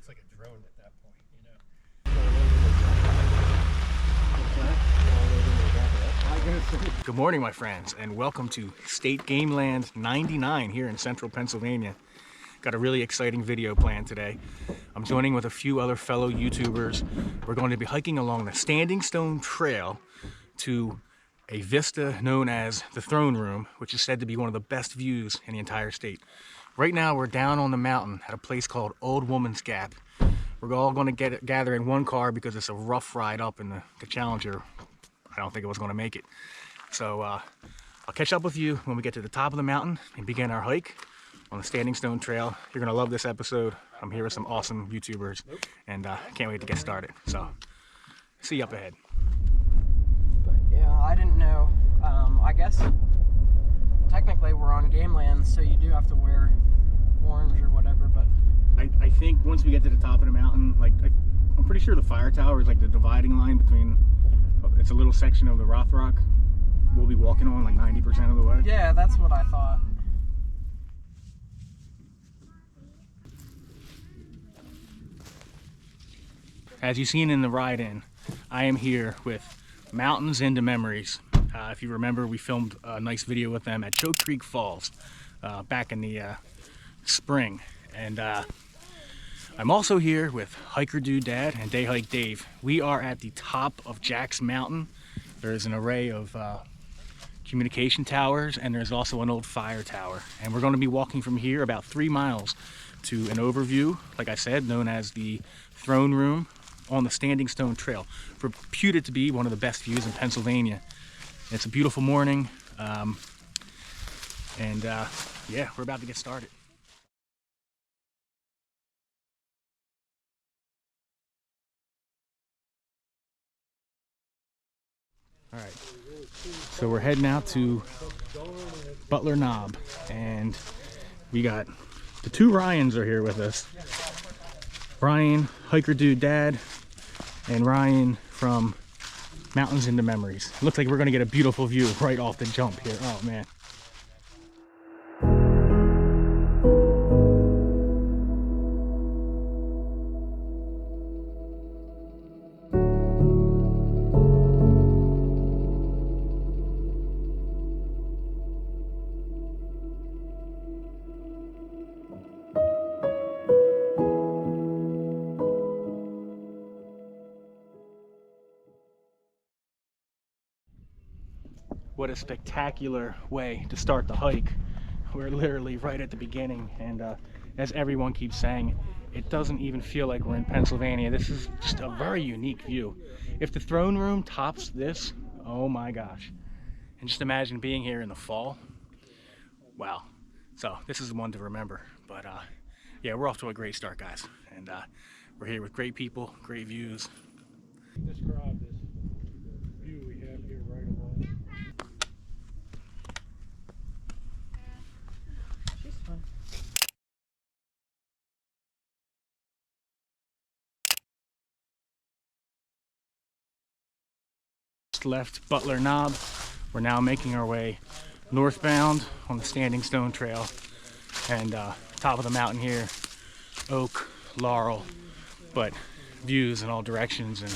looks like a drone at that point, you know. Good morning, my friends, and welcome to State Game Land 99 here in central Pennsylvania. Got a really exciting video planned today. I'm joining with a few other fellow YouTubers. We're going to be hiking along the Standing Stone Trail to a vista known as the Throne Room, which is said to be one of the best views in the entire state. Right now we're down on the mountain at a place called Old Woman's Gap. We're all going to gather in one car because it's a rough ride up, and the Challenger, I don't think it was going to make it. So I'll catch up with you when we get to the top of the mountain and begin our hike on the Standing Stone Trail. You're gonna love this episode. I'm here with some awesome YouTubers, and can't wait to get started. So, see you up ahead. But yeah, I didn't know. I guess technically we're on game land, so you do have to wear orange or whatever. But I think once we get to the top of the mountain, like I'm pretty sure the fire tower is like the dividing line between. It's a little section of the Rock we'll be walking on like 90% of the way. Yeah, that's what I thought. As you've seen in the ride-in, I am here with Mountains into Memories. If you remember, we filmed a nice video with them at Choke Creek Falls back in the spring. And I'm also here with Hiker Dude Dad and Day Hike Dave. We are at the top of Jack's Mountain. There's an array of communication towers, and there's also an old fire tower. And we're going to be walking from here about 3 miles to an overview, like I said, known as the Throne Room on the Standing Stone Trail, reputed to be one of the best views in Pennsylvania. It's a beautiful morning, yeah, we're about to get started. All right, so we're heading out to Butler Knob, and we got the two Ryans are here with us. Ryan, Hiker Dude Dad, and Ryan from Mountains into Memories. Looks like we're gonna get a beautiful view right off the jump here. Oh man. What a spectacular way to start the hike. We're literally right at the beginning, and as everyone keeps saying, it doesn't even feel like we're in Pennsylvania. This is just a very unique view. If the Throne Room tops this, oh my gosh. And just imagine being here in the fall. Wow. So this is one to remember. But yeah, we're off to a great start, guys. And we're here with great people, great views. Describe this view we have here right away. Left Butler Knob. We're now making our way northbound on the Standing Stone Trail, and top of the mountain here, oak, laurel, but views in all directions. And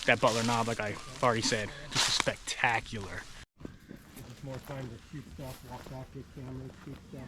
that Butler Knob, like I already said, just spectacular. This is more time to shoot stuff, walk back to the camera, shoot stuff.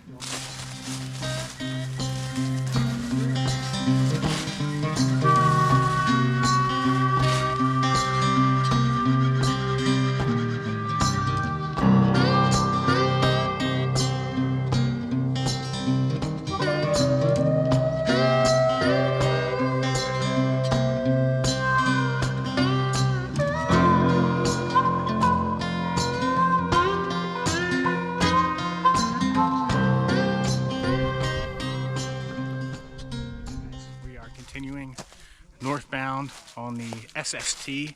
Continuing northbound on the SST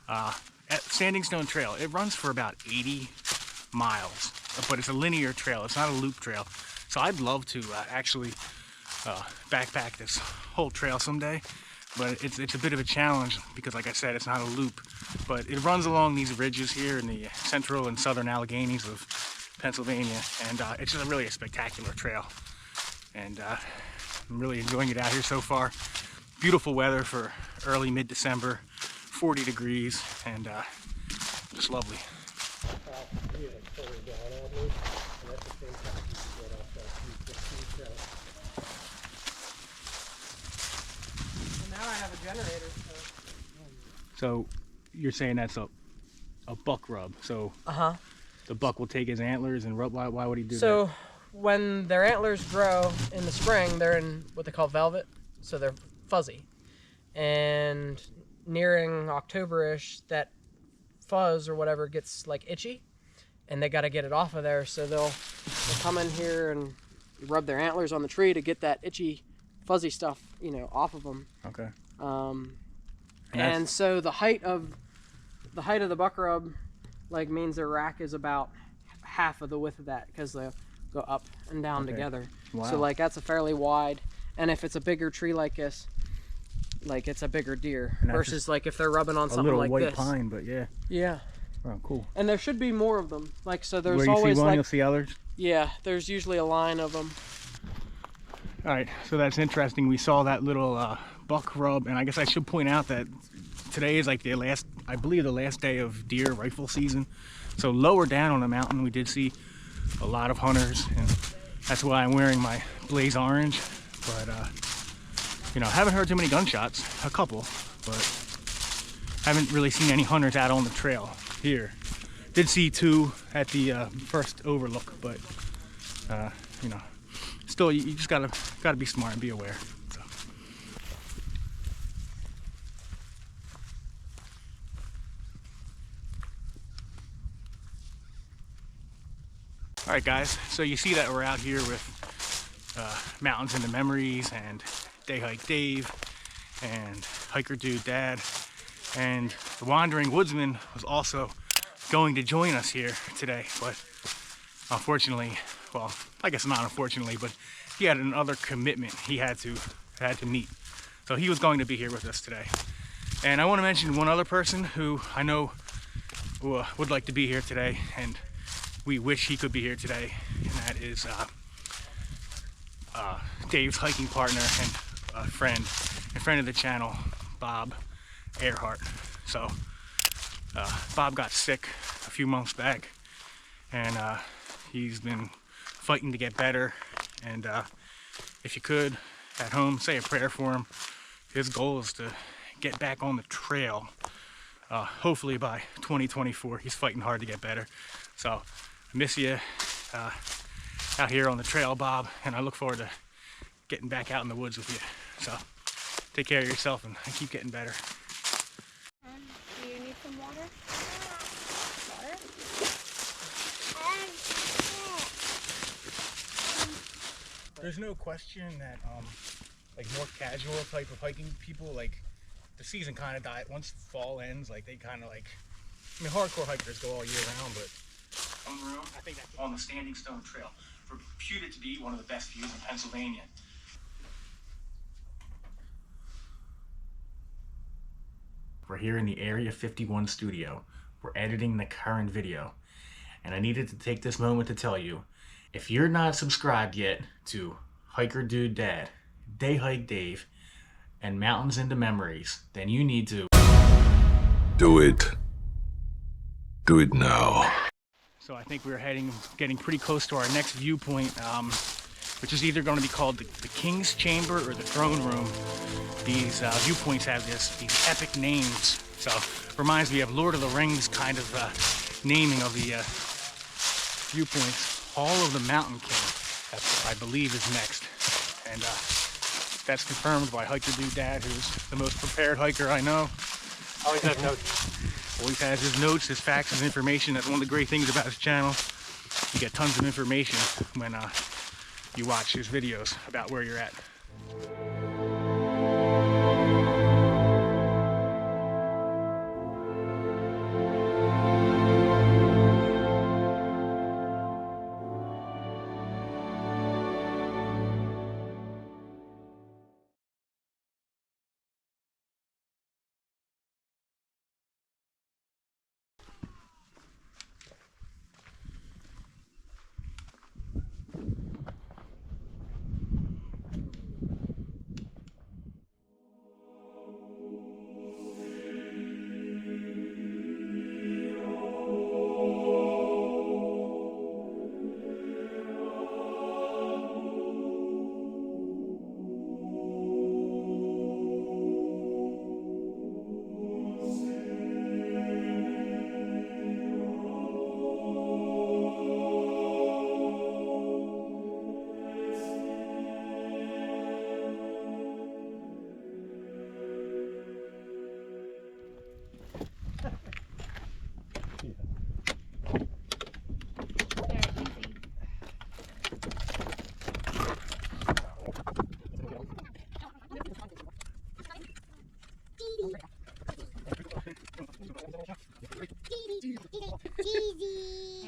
at Standing Stone Trail. It runs for about 80 miles, but it's a linear trail. It's not a loop trail. So I'd love to actually backpack this whole trail someday, but it's a bit of a challenge because, like I said, it's not a loop, but it runs along these ridges here in the central and southern Alleghenies of Pennsylvania, and it's just really a spectacular trail. And I'm really enjoying it out here so far. Beautiful weather for early mid-December, 40 degrees, and just lovely. Now I have a generator. So you're saying that's a buck rub. So the buck will take his antlers and rub. Why would he do that? So when their antlers grow in the spring, they're in what they call velvet, so they're fuzzy. And nearing October-ish, that fuzz or whatever gets like itchy, and they got to get it off of there. So they'll come in here and rub their antlers on the tree to get that itchy, fuzzy stuff, you know, off of them. Okay. And so the height of the buck rub, like, means their rack is about half of the width of that, because they'll go up and down together. Wow. So like that's a fairly wide, and if it's a bigger tree like this, like it's a bigger deer versus like if they're rubbing on something like white this. pine, but yeah. Yeah. Oh, cool. And there should be more of them. Like, so there's Where you always see one, like, you'll see others. yeah, there's usually a line of them. All right, so that's interesting. We saw that little buck rub, and I guess I should point out that today is like the last, I believe, the last day of deer rifle season. So lower down on the mountain, we did see a lot of hunters, and that's why I'm wearing my blaze orange. But you know, haven't heard too many gunshots, a couple, but haven't really seen any hunters out on the trail here. Did see two at the first overlook, but you know, still, you just gotta be smart and be aware. So. All right, guys. So you see that we're out here with Mountains into Memories and Day Hike Dave and Hiker Dude Dad, and the Wandering Woodsman was also going to join us here today, but unfortunately, well, I guess not unfortunately, but he had another commitment he had to meet. So he was going to be here with us today. And I want to mention one other person who I know would like to be here today, and we wish he could be here today, and that is Dave's hiking partner and friend of the channel, Bob Earhart. So Bob got sick a few months back, and he's been fighting to get better. And if you could, at home, say a prayer for him. His goal is to get back on the trail, hopefully by 2024. He's fighting hard to get better. So I miss you out here on the trail, Bob, and I look forward to getting back out in the woods with you. So take care of yourself and keep getting better. Do you need some water? Water? There's no question that like more casual type of hiking people, like the season kind of died once fall ends. Like they kind of like, I mean, hardcore hikers go all year round, but I think that's on the Standing Stone Trail, reputed to be one of the best views in Pennsylvania. We're here in the Area 51 studio. We're editing the current video, and I needed to take this moment to tell you, if you're not subscribed yet to Hiker Dude Dad, Day Hike Dave, and Mountains into Memories, then you need to do it. Do it now. So I think we're getting pretty close to our next viewpoint, which is either going to be called the King's Chamber or the Throne Room. These viewpoints have these epic names. So reminds me of Lord of the Rings kind of naming of the viewpoints. Hall of the Mountain King, that's what I believe is next. And that's confirmed by Hiker Dude Dad, who's the most prepared hiker I know. Always have notes. Always has his notes, his facts, his information. That's one of the great things about his channel. You get tons of information when you watch his videos about where you're at.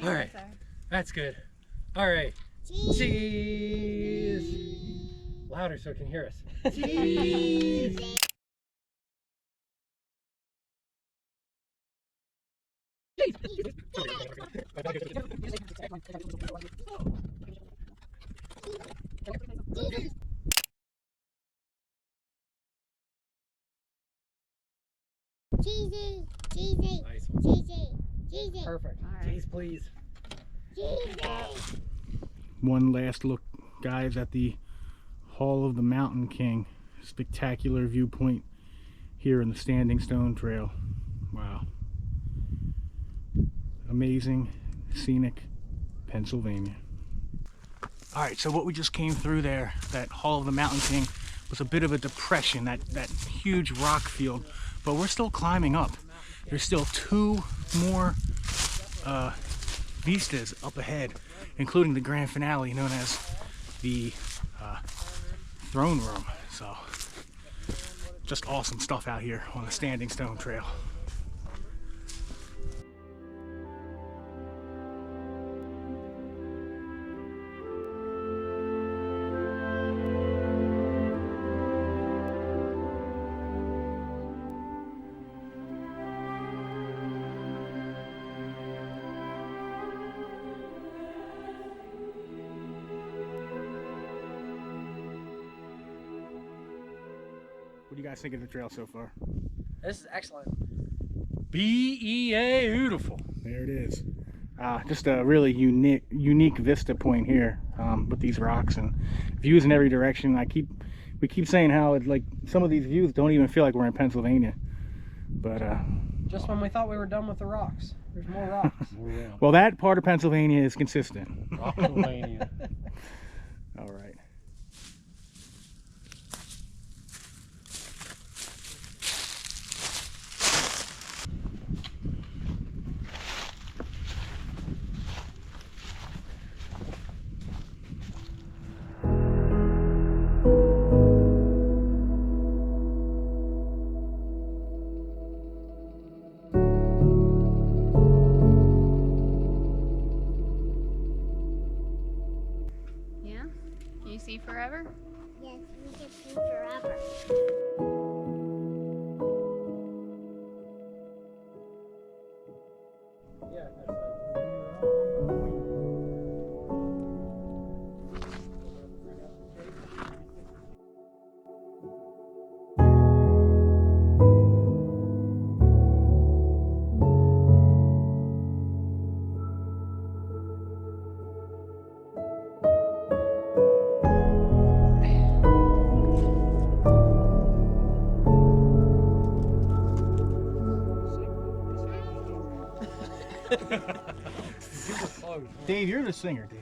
All right, that's good. All right, cheese. Louder so it can hear us. Cheese. Cheesy, cheesy, Nice one. cheesy, cheesy. Perfect. Cheese, please. One last look, guys, at the Hall of the Mountain King. Spectacular viewpoint here in the Standing Stone Trail. Wow. Amazing, scenic Pennsylvania. All right, so what we just came through there, that Hall of the Mountain King, was a bit of a depression, that huge rock field, but we're still climbing up. There's still 2 more vistas up ahead, including the grand finale known as the throne room. So just awesome stuff out here on the Standing Stone Trail. What do you guys think of the trail so far? This is excellent. Beautiful. There it is. Just a really unique vista point here with these rocks and views in every direction. We keep saying how it's like some of these views don't even feel like we're in Pennsylvania, but Just when we thought we were done with the rocks, there's more rocks. well, that part of Pennsylvania is consistent. Pennsylvania. All right. Yeah? Can you see forever? Yes, we can see forever. Dave, you're the singer, Dave.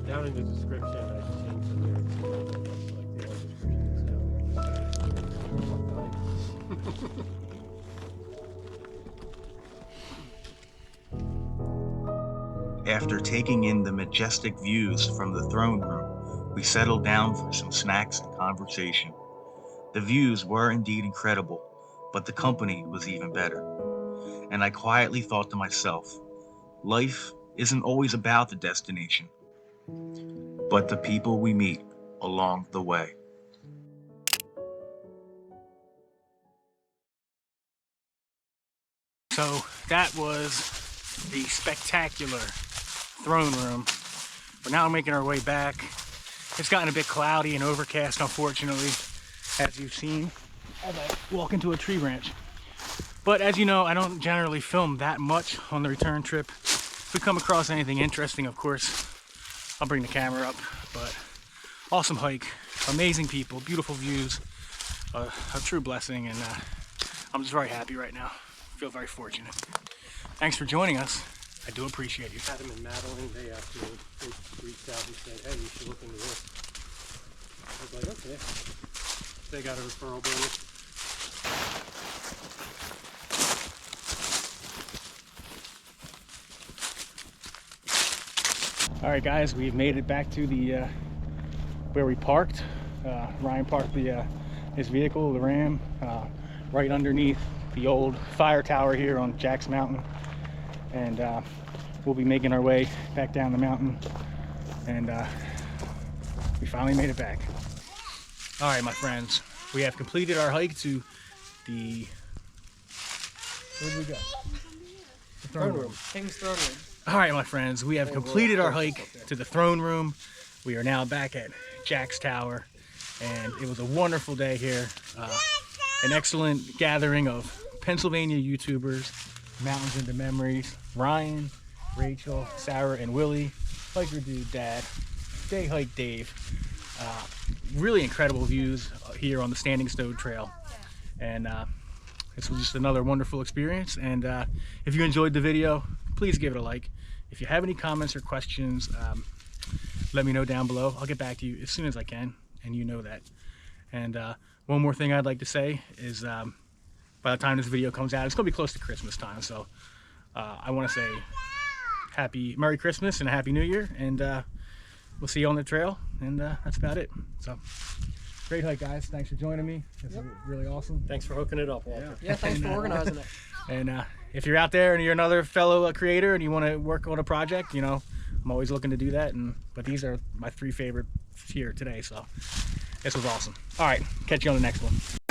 Down in the description, I changed the lyrics to like the other descriptions down. After taking in the majestic views from the throne room, we settled down for some snacks and conversation. The views were indeed incredible, but the company was even better. And I quietly thought to myself, life isn't always about the destination, but the people we meet along the way. So that was the spectacular throne room. We're now making our way back. It's gotten a bit cloudy and overcast, unfortunately, as you've seen as I walk into a tree branch. But as you know, I don't generally film that much on the return trip. If we come across anything interesting, of course, I'll bring the camera up. But awesome hike, amazing people, beautiful views, a true blessing, and I'm just very happy right now. Feel very fortunate. Thanks for joining us. I do appreciate you. Adam and Madeline, they actually reached out and said, hey, you should look into this. I was like, okay. They got a referral bonus. All right, guys, we've made it back to the where we parked. Ryan parked his vehicle, the Ram, right underneath the old fire tower here on Jack's Mountain, and we're we'll be making our way back down the mountain, and we finally made it back. All right, my friends, we have completed our hike to the, where did we go? The throne room. King's throne room. All right, my friends, we have completed our hike to the throne room. We are now back at Jack's Tower, and it was a wonderful day here. An excellent gathering of Pennsylvania YouTubers, Mountains into Memories, Ryan, Rachel, Sarah, and Willie, Hiker Dude Dad, Day Hike Dave. Really incredible views here on the Standing Stone Trail, and this was just another wonderful experience. And if you enjoyed the video, please give it a like. If you have any comments or questions, let me know down below. I'll get back to you as soon as I can, and you know that. And one more thing I'd like to say is by the time this video comes out, it's gonna be close to Christmas time, so I want to say Merry Christmas and a Happy New Year, and we'll see you on the trail, and that's about it. So great hike, guys. Thanks for joining me. This is really awesome. Thanks for hooking it up, Walter. Yeah, thanks for organizing it. And if you're out there and you're another fellow creator and you want to work on a project, you know, I'm always looking to do that. But these are my 3 favorite here today, so this was awesome. All right, catch you on the next one.